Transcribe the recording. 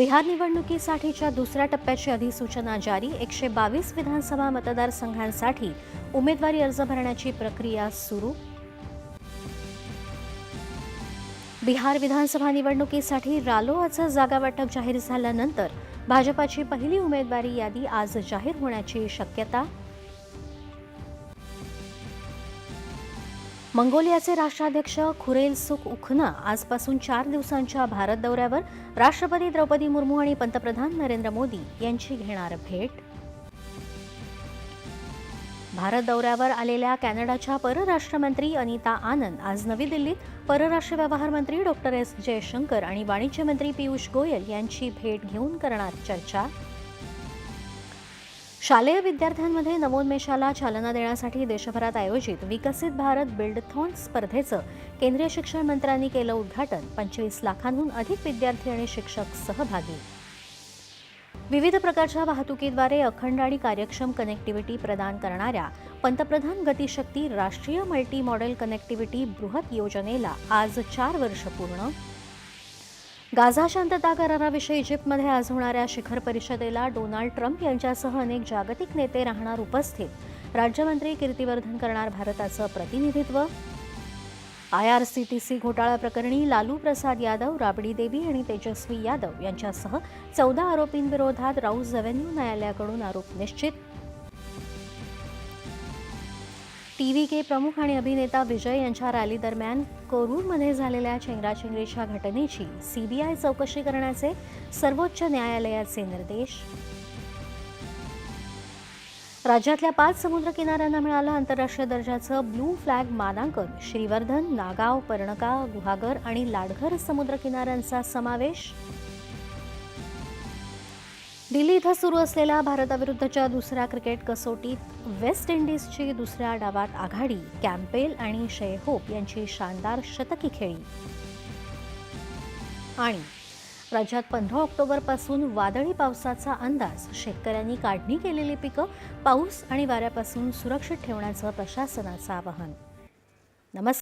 बिहार निवडणुकीसाठीच्या दुसऱ्या टप्प्याची अधिसूचना जारी. 122 विधानसभा मतदारसंघांसाठी उमेदवारी अर्ज भरण्याची प्रक्रिया सुरू. बिहार विधानसभा निवडणुकीसाठी रालोआचं जागावाटप जाहीर झाल्यानंतर भाजपाची पहिली उमेदवारी यादी आज जाहीर होण्याची शक्यता. मंगोलियाचे राष्ट्राध्यक्ष खुरेलसुख उखना आजपासून 4 दिवसांच्या भारत दौऱ्यावर. राष्ट्रपती द्रौपदी मुर्मू आणि पंतप्रधान नरेंद्र मोदी यांची घेणार भेट. भारत दौऱ्यावर आलेल्या कॅनडाच्या परराष्ट्रमंत्री अनिता आनंद आज नवी दिल्लीत परराष्ट्र व्यवहार मंत्री डॉक्टर एस जयशंकर आणि वाणिज्य मंत्री पियुष गोयल यांची भेट घेऊन करणार चर्चा. शालेय विद्यार्थ्यांमध्ये नवोन्मेषाला चालना देण्यासाठी देशभरात आयोजित विकसित भारत बिल्डथॉन स्पर्धेचं केंद्रीय शिक्षण मंत्र्यांनी केलं उद्घाटन. 25 लाखांहून अधिक विद्यार्थी आणि शिक्षक सहभागी. विविध प्रकारच्या वाहतुकीद्वारे अखंड आणि कार्यक्षम कनेक्टिव्हिटी प्रदान करणाऱ्या पंतप्रधान गतिशक्ती राष्ट्रीय मल्टी मॉडेल कनेक्टिव्हिटी बृहत योजनेला आज 4 वर्ष पूर्ण. गाझा शांतता कराराविषयी इजिप्तमध्ये आज होणाऱ्या शिखर परिषदेला डोनाल्ड ट्रम्प यांच्यासह अनेक जागतिक नेते राहणार उपस्थित. राज्यमंत्री कीर्तिवर्धन करणार भारताचं प्रतिनिधित्व. IRCTC घोटाळा प्रकरणी लालू प्रसाद यादव, राबडी देवी आणि तेजस्वी यादव यांच्यासह 14 आरोपींविरोधात राऊज रेव्हेन्यू न्यायालयाकडून आरोप निश्चित. TVK प्रमुख आणि अभिनेता विजय यांच्या रॅली दरम्यान कोरूरमध्ये झालेल्या चेंगराचेंगरीच्या घटनेची CBI चौकशी करण्याचे सर्वोच्च न्यायालयाचे निर्देश. राज्यातल्या 5 समुद्र किनाऱ्यांना मिळालं आंतरराष्ट्रीय दर्जाचं ब्लू फ्लॅग मानांकन. श्रीवर्धन, नागाव, पर्णका, गुहागर आणि लाडघर समुद्र किनाऱ्यांचा समावेश. दिल्ली इथं सुरू असलेल्या भारताविरुद्धच्या दुसऱ्या क्रिकेट कसोटीत वेस्ट इंडिजची दुसऱ्या डावात आघाडी. कॅम्पेल आणि शेहोप यांची शानदार शतकी खेळी. आणि राज्यात 15 ऑक्टोबरपासून वादळी पावसाचा अंदाज. शेतकऱ्यांनी काढणी केलेली पिकं पाऊस आणि वाऱ्यापासून सुरक्षित ठेवण्याचं प्रशासनाचं आवाहन. नमस्कार.